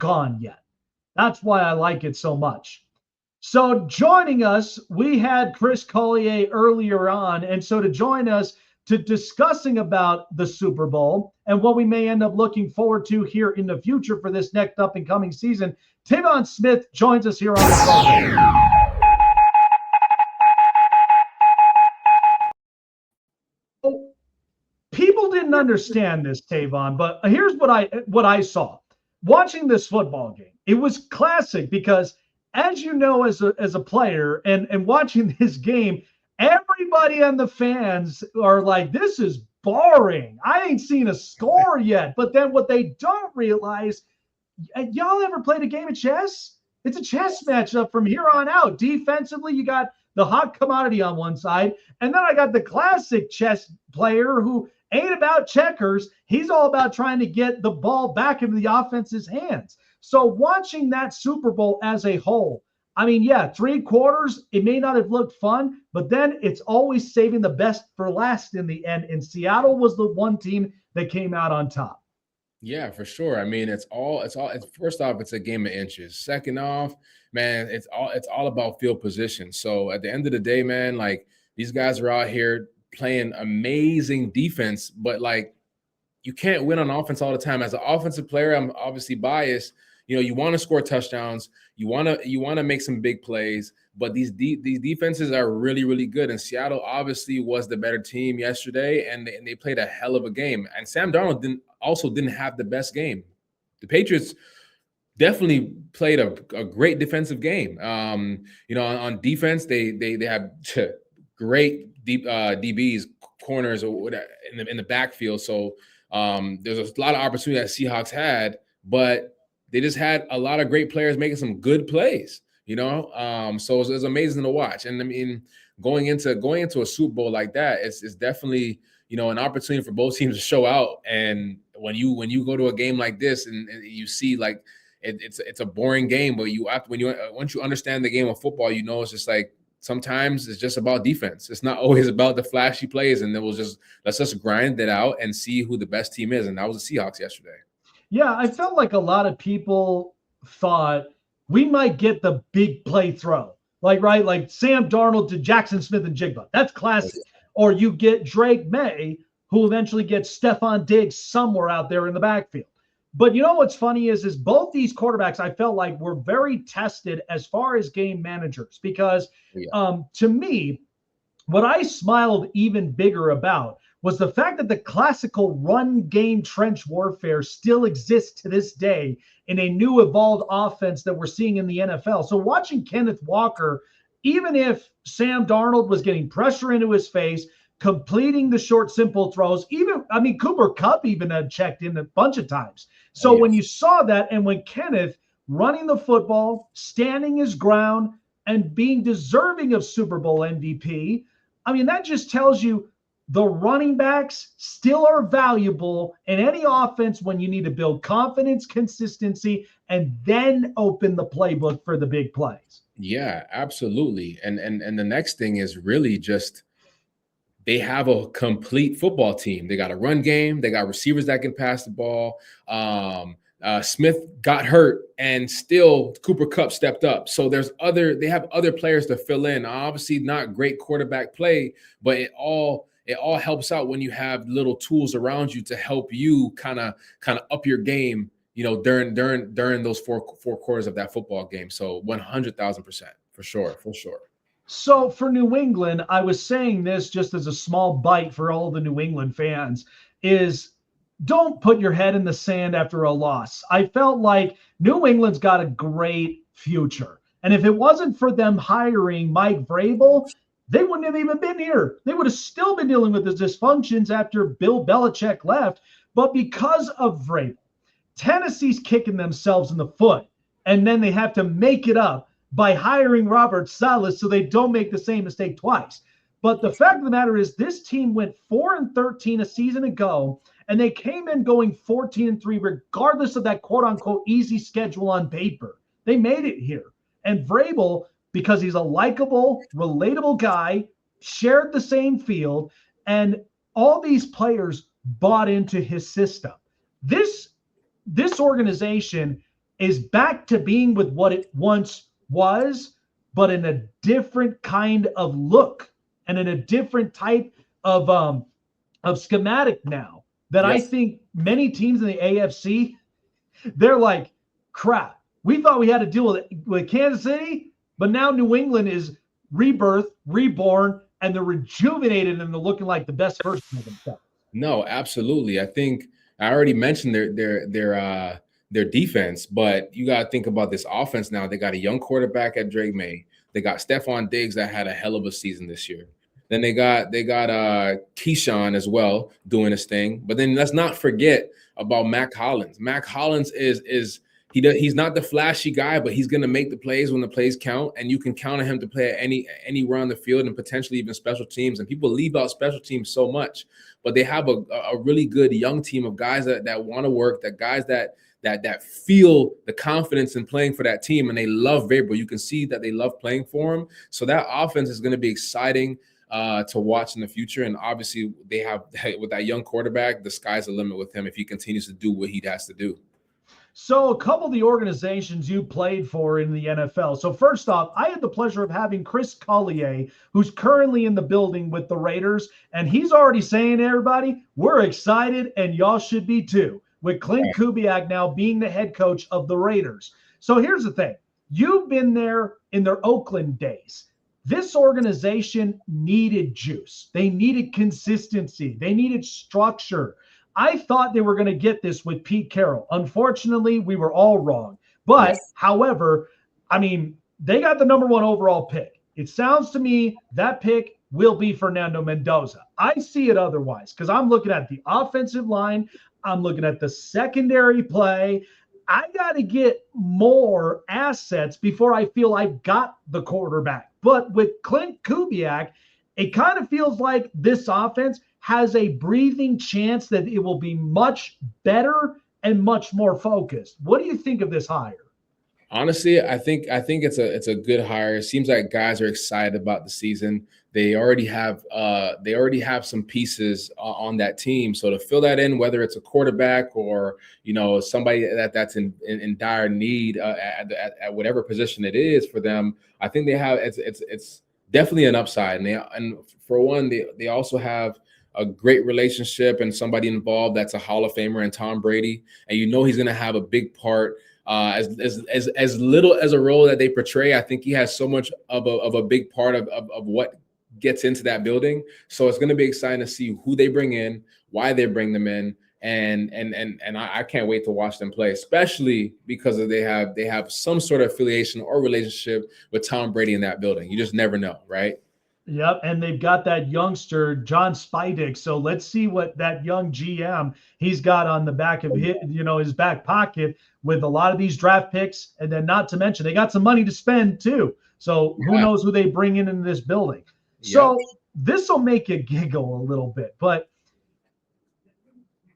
gone yet. That's why I like it so much. So joining us, we had Chris Collier earlier on. And so to join us to discussing about the Super Bowl and what we may end up looking forward to here in the future for this next up and coming season, Tevaun Smith joins us here on the program. People didn't understand this, Tevaun, but here's what I saw. Watching this football game, it was classic because, as you know, as a player and watching this game, everybody and the fans are like, this is boring. I ain't seen a score yet. But then what they don't realize, y'all ever played a game of chess? It's a chess matchup from here on out. Defensively, you got the hot commodity on one side, and then I got the classic chess player who ain't about checkers. He's all about trying to get the ball back into the offense's hands. So watching that Super Bowl as a whole, I mean, yeah, 3 quarters, it may not have looked fun, but then it's always saving the best for last in the end. And Seattle was the one team that came out on top. Yeah, for sure. I mean, it's first off, it's a game of inches. Second off, man, it's all about field position. So at the end of the day, man, like these guys are out here playing amazing defense, but like you can't win on offense all the time. As an offensive player, I'm obviously biased. You know, you want to score touchdowns, you want to make some big plays, but these defenses are really, really good. And Seattle obviously was the better team yesterday, and they played a hell of a game. And Sam Darnold didn't have the best game. The Patriots definitely played a great defensive game. You know, on defense, they have great DBs, corners, or whatever, in the backfield. So there's a lot of opportunity that Seahawks had, but they just had a lot of great players making some good plays, you know. So it was amazing to watch. And I mean, going into a Super Bowl like that, it's definitely, you know, an opportunity for both teams to show out. And when you go to a game like this and you see like it's a boring game, but once you understand the game of football, you know, it's just like sometimes it's just about defense. It's not always about the flashy plays. And let's just grind it out and see who the best team is. And that was the Seahawks yesterday. Yeah, I felt like a lot of people thought we might get the big play throw. Like Sam Darnold to Jackson Smith-Njigba. That's classic. Or you get Drake May, who eventually gets Stephon Diggs somewhere out there in the backfield. But you know what's funny is both these quarterbacks I felt like were very tested as far as game managers because to me, what I smiled even bigger about was the fact that the classical run game trench warfare still exists to this day in a new evolved offense that we're seeing in the NFL. So watching Kenneth Walker, even if Sam Darnold was getting pressure into his face, completing the short, simple throws, Cooper Kupp even had checked in a bunch of times. So when you saw that and when Kenneth running the football, standing his ground, and being deserving of Super Bowl MVP, I mean, that just tells you the running backs still are valuable in any offense when you need to build confidence, consistency, and then open the playbook for the big plays. Yeah, absolutely. And the next thing is really just they have a complete football team. They got a run game. They got receivers that can pass the ball. Smith got hurt, and still Cooper Kupp stepped up. So they have other players to fill in. Obviously, not great quarterback play, but it all helps out when you have little tools around you to help you kind of up your game, you know, during those four quarters of that football game. So 100,000% for sure. So for New England, I was saying this just as a small bite for all the New England fans is don't put your head in the sand after a loss. I felt like New England's got a great future. And if it wasn't for them hiring Mike Vrabel, they wouldn't have even been here. They would have still been dealing with the dysfunctions after Bill Belichick left. But because of Vrabel, Tennessee's kicking themselves in the foot. And then they have to make it up by hiring Robert Saleh so they don't make the same mistake twice. But the fact of the matter is this team went 4-13 a season ago, and they came in going 14-3 regardless of that quote-unquote easy schedule on paper. They made it here. And Vrabel, because he's a likable, relatable guy, shared the same field, and all these players bought into his system. This organization is back to being with what it once was, but in a different kind of look and in a different type of schematic now that I think many teams in the AFC, they're like, crap, we thought we had to deal with Kansas City, but now New England is rebirth, reborn, and they're rejuvenated and they're looking like the best version of themselves. No, absolutely. I think I already mentioned their defense, but you got to think about this offense now. They got a young quarterback at Drake May. They got Stephon Diggs that had a hell of a season this year. Then they got Keyshawn as well doing his thing. But then let's not forget about Mac Hollins. Mac Hollins he's not the flashy guy, but he's going to make the plays when the plays count, and you can count on him to play anywhere on the field and potentially even special teams. And people leave out special teams so much, but they have a really good young team of guys that want to work, that guys that feel the confidence in playing for that team, and they love Vrabel. You can see that they love playing for him. So that offense is going to be exciting to watch in the future. And obviously they have, with that young quarterback, the sky's the limit with him if he continues to do what he has to do. So a couple of the organizations you played for in the NFL. So first off, I had the pleasure of having Chris Collier, who's currently in the building with the Raiders. And he's already saying, everybody, we're excited and y'all should be too, with Klint Kubiak now being the head coach of the Raiders. So here's the thing. You've been there in their Oakland days. This organization needed juice. They needed consistency. They needed structure. I thought they were going to get this with Pete Carroll. Unfortunately, we were all wrong. But, however, I mean, they got the number 1 overall pick. It sounds to me that pick will be Fernando Mendoza. I see it otherwise because I'm looking at the offensive line. I'm looking at the secondary play. I got to get more assets before I feel I've got the quarterback. But with Klint Kubiak, it kind of feels like this offense has a breathing chance that it will be much better and much more focused. What do you think of this hire? Honestly, I think it's a good hire. It seems like guys are excited about the season. They already have some pieces on that team. So to fill that in, whether it's a quarterback or somebody that's in dire need at whatever position it is for them, I think they have it's definitely an upside. And for one, they also have a great relationship and somebody involved that's a Hall of Famer in Tom Brady, and he's going to have a big part. As little as a role that they portray, I think he has so much of a big part of what gets into that building. So it's going to be exciting to see who they bring in, why they bring them in, and I can't wait to watch them play, especially because they have some sort of affiliation or relationship with Tom Brady in that building. You just never know, right? Yep, and they've got that youngster, John Spidek. So let's see what that young GM he's got on the back of his back pocket with a lot of these draft picks. And then not to mention, they got some money to spend too. So who knows who they bring in this building. So this will make you giggle a little bit. But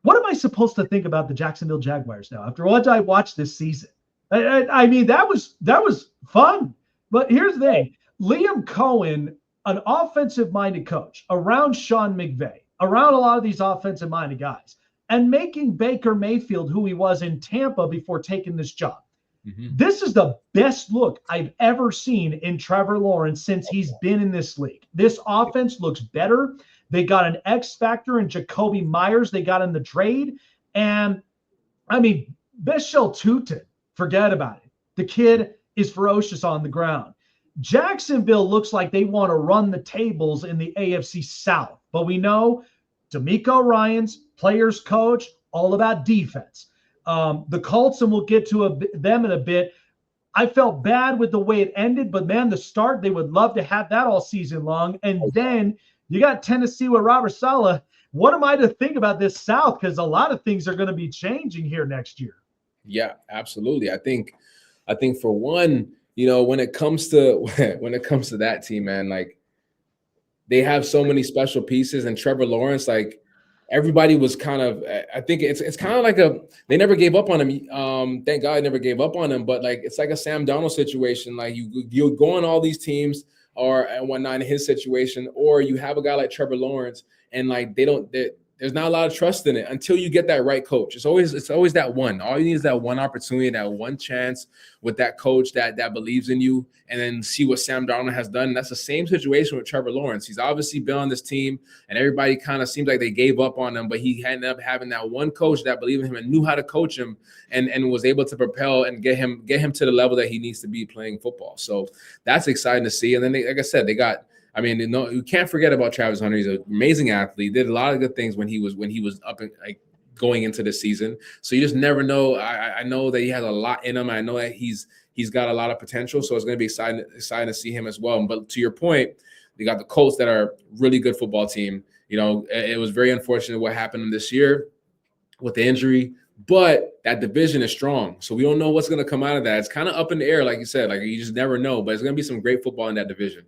what am I supposed to think about the Jacksonville Jaguars now after what I watched this season? I mean, that was fun. But here's the thing. Liam Cohen, an offensive-minded coach around Sean McVay, around a lot of these offensive-minded guys, and making Baker Mayfield who he was in Tampa before taking this job. Mm-hmm. This is the best look I've ever seen in Trevor Lawrence since he's been in this league. This offense looks better. They got an X factor in Jacoby Myers. They got in the trade. And, I mean, Bishal Tutin, forget about it. The kid is ferocious on the ground. Jacksonville looks like they want to run the tables in the AFC South. But we know DeMeco Ryans, players coach, all about defense. The Colts, and we'll get to them in a bit. I felt bad with the way it ended, but, man, the start, they would love to have that all season long. And then you got Tennessee with Robert Saleh. What am I to think about this South? Because a lot of things are going to be changing here next year. Yeah, absolutely. I think for one, when it comes to that team, man, like they have so many special pieces, and Trevor Lawrence, like everybody was kind of, I think it's kind of like they never gave up on him. Thank God I never gave up on him, but like it's like a Sam Darnold situation. Like you go on all these teams or and whatnot in his situation, or you have a guy like Trevor Lawrence, and like there's not a lot of trust in it until you get that right coach. It's always that one. All you need is that one opportunity, that one chance with that coach that believes in you, and then see what Sam Darnold has done. And that's the same situation with Trevor Lawrence. He's obviously been on this team, and everybody kind of seems like they gave up on him, but he ended up having that one coach that believed in him and knew how to coach him, and was able to propel and get him to the level that he needs to be playing football. So that's exciting to see. And then like I said, they got. I mean, you can't forget about Travis Hunter. He's an amazing athlete. Did a lot of good things when he was up and like going into the season. So you just never know. I know that he has a lot in him. I know that he's got a lot of potential. So it's going to be exciting to see him as well. But to your point, they got the Colts that are really good football team. You know, it was very unfortunate what happened this year with the injury. But that division is strong. So we don't know what's going to come out of that. It's kind of up in the air, like you said. Like you just never know. But it's going to be some great football in that division.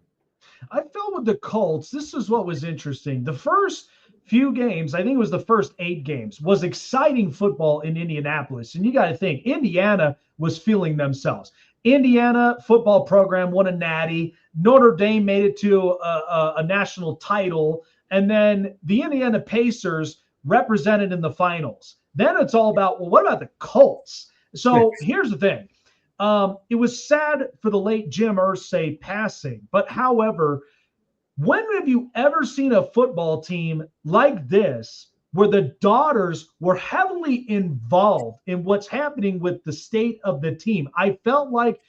I felt with the Colts, this is what was interesting. The first few games, I think it was the first 8 games, was exciting football in Indianapolis. And you got to think, Indiana was feeling themselves. Indiana football program won a natty. Notre Dame made it to a national title. And then the Indiana Pacers represented in the finals. Then it's all about, well, what about the Colts? So here's the thing. It was sad for the late Jim Irsay passing, but however, when have you ever seen a football team like this where the daughters were heavily involved in what's happening with the state of the team? I felt like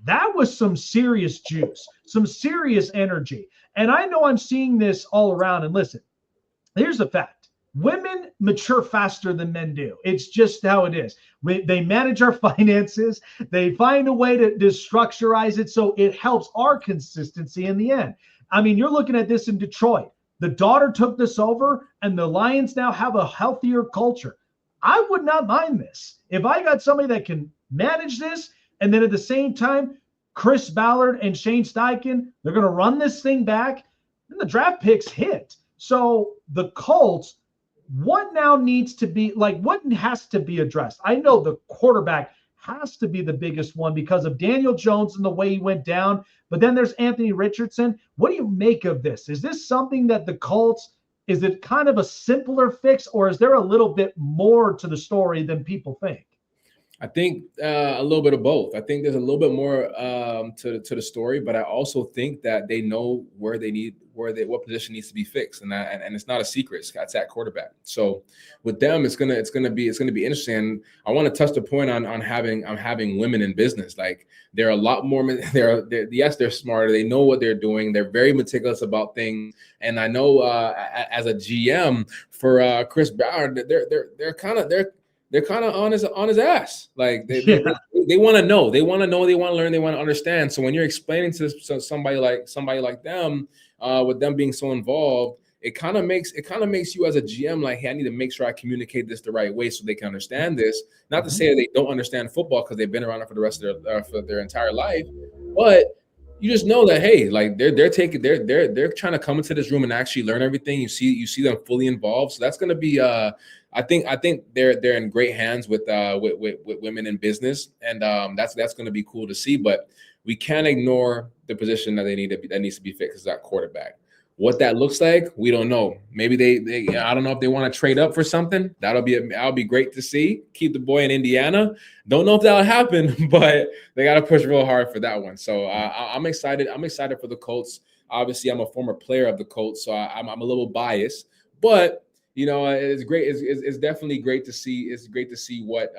that was some serious juice, some serious energy. And I know I'm seeing this all around. And listen, here's the fact. Women mature faster than men do. It's just how it is. They manage our finances. They find a way to structurize it so it helps our consistency in the end. I mean, you're looking at this in Detroit. The daughter took this over, and the Lions now have a healthier culture. I would not mind this. If I got somebody that can manage this, and then at the same time, Chris Ballard and Shane Steichen, they're going to run this thing back, and the draft picks hit. So the Colts, what now needs to be, like, what has to be addressed? I know the quarterback has to be the biggest one because of Daniel Jones and the way he went down. But then there's Anthony Richardson. What do you make of this? Is this something that the Colts, is it kind of a simpler fix, or is there a little bit more to the story than people think? I think a little bit of both. I think there's a little bit more to the story, but I also think that they know what position needs to be fixed, and it's not a secret. It's at quarterback. So with them, it's gonna be interesting. I want to touch the point on having women in business. Like they're a lot more. They're smarter. They know what they're doing. They're very meticulous about things. And I know as a GM for Chris Ballard, they're kind of on his ass. Like they want to know, they want to learn, they want to understand. So when you're explaining to somebody like them, with them being so involved, it kind of makes you as a GM like, hey, I need to make sure I communicate this the right way so they can understand this. Not to say that they don't understand football because they've been around it for the rest of their entire life, but you just know that, hey, like they're trying to come into this room and actually learn everything. You see them fully involved. So that's going to be I think they're in great hands with women in business, and that's going to be cool to see. But we can't ignore the position that that needs to be fixed, is that quarterback. What that looks like, we don't know. Maybe they I don't know if they want to trade up for something. That'll be great to see. Keep the boy in Indiana. Don't know if that'll happen, but they got to push real hard for that one. So I'm excited. I'm excited for the Colts. Obviously, I'm a former player of the Colts, so I'm a little biased, but you know, it's great. It's definitely great to see. It's great to see what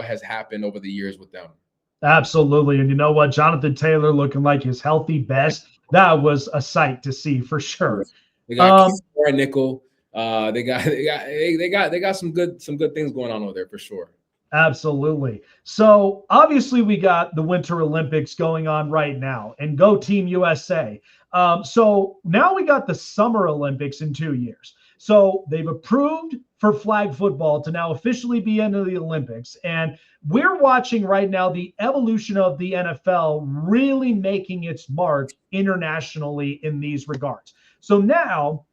has happened over the years with them. Absolutely. And you know what? Jonathan Taylor looking like his healthy best. That was a sight to see for sure. They got nickel. They got some good things going on over there for sure. Absolutely. So obviously we got the Winter Olympics going on right now, and go Team USA. So now we got the Summer Olympics in 2 years. So they've approved for flag football to now officially be into the Olympics. And we're watching right now the evolution of the NFL really making its mark internationally in these regards. So now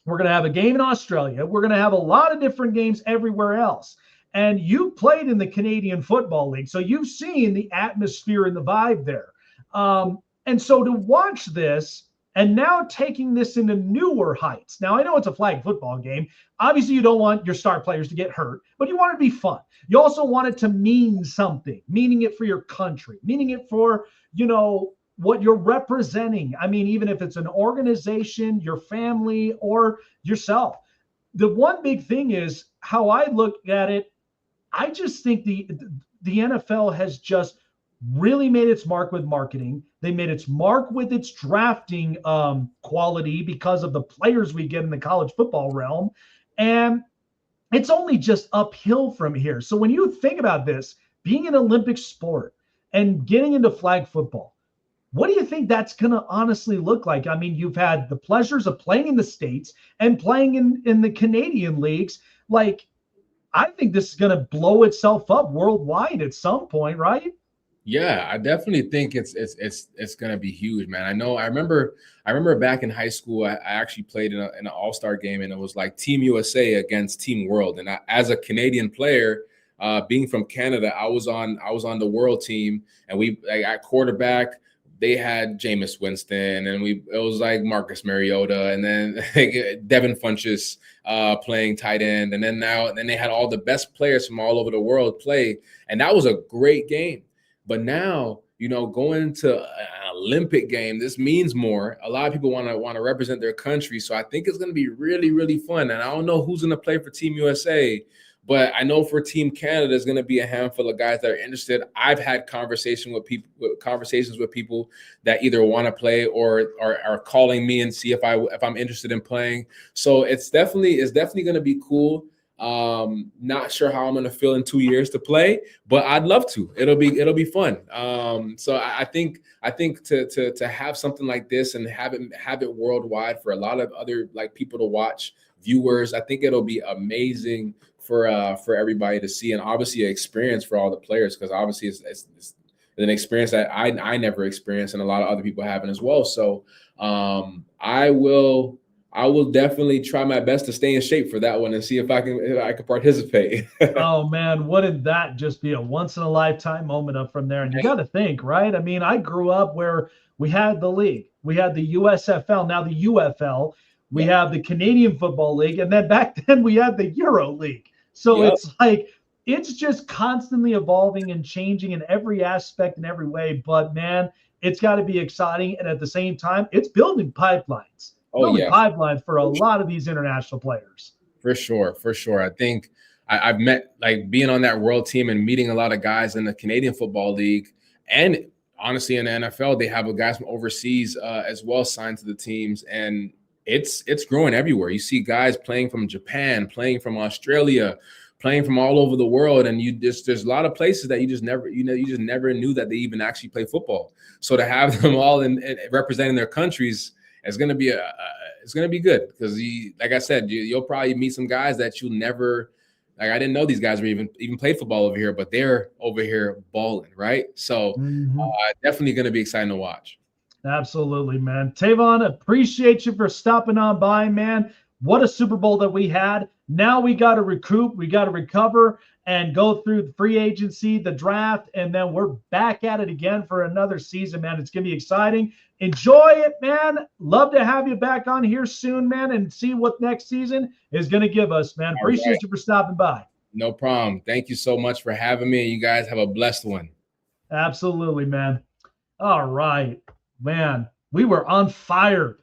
we're going to have a game in Australia. We're going to have a lot of different games everywhere else. And you played in the Canadian Football League, so you've seen the atmosphere and the vibe there. And so to watch this, and now taking this into newer heights. Now, I know it's a flag football game. Obviously, you don't want your star players to get hurt, but you want it to be fun. You also want it to mean something, meaning it for your country, meaning it for, what you're representing. I mean, even if it's an organization, your family, or yourself. The one big thing is how I look at it. I just think the NFL has just really made its mark with marketing. They made its mark with its drafting quality because of the players we get in the college football realm. And it's only just uphill from here. So when you think about this, being an Olympic sport and getting into flag football, what do you think that's going to honestly look like? I mean, you've had the pleasures of playing in the States and playing in the Canadian leagues. Like, I think this is going to blow itself up worldwide at some point, right? Yeah, I definitely think it's gonna be huge, man. I remember back in high school, I actually played in an all-star game, and it was like Team USA against Team World. And as a Canadian player, being from Canada, I was on the world team, and at quarterback, they had Jameis Winston, and it was like Marcus Mariota, and then Devin Funchess playing tight end, and then they had all the best players from all over the world play, and that was a great game. But now, going to an Olympic game, this means more. A lot of people want to represent their country. So I think it's going to be really, really fun. And I don't know who's going to play for Team USA, but I know for Team Canada, there's going to be a handful of guys that are interested. I've had conversations with people that either want to play or are calling me and see if I'm interested in playing. So it's definitely going to be cool. Not sure how I'm going to feel in 2 years to play, but I'd love to. It'll be fun. So I think to have something like this and have it worldwide for a lot of other people to watch, viewers, I think it'll be amazing for everybody to see, and obviously an experience for all the players, because obviously it's an experience that I never experienced, and a lot of other people haven't as well. So I will definitely try my best to stay in shape for that one and see if I can participate. Oh man, wouldn't that just be a once in a lifetime moment up from there? And you got to think, right? I mean, I grew up where we had the league, we had the USFL, now the UFL, we have the Canadian Football League, and then back then we had the Euro League. So it's like, it's just constantly evolving and changing in every aspect and every way. But man, it's got to be exciting. And at the same time, it's building pipelines. Pipelines for a lot of these international players. For sure. I think I've met, being on that world team and meeting a lot of guys in the Canadian Football League, and honestly in the NFL, they have guys from overseas as well signed to the teams, and it's growing everywhere. You see guys playing from Japan, playing from Australia, playing from all over the world, and there's a lot of places that you just never knew that they even actually play football. So to have them all in representing their countries, it's gonna be good, because like I said, you'll probably meet some guys that you never, I didn't know these guys were even played football over here, but they're over here balling, right? So definitely gonna be exciting to watch. Absolutely, man. Tevaun, appreciate you for stopping on by, man. What a Super Bowl that we had. Now we got to recoup, we got to recover and go through the free agency, the draft, and then we're back at it again for another season, man. It's going to be exciting. Enjoy it, man. Love to have you back on here soon, man, and see what next season is going to give us, man. Appreciate you for stopping by. No problem. Thank you so much for having me. You guys have a blessed one. Absolutely, man. All right, man. We were on fire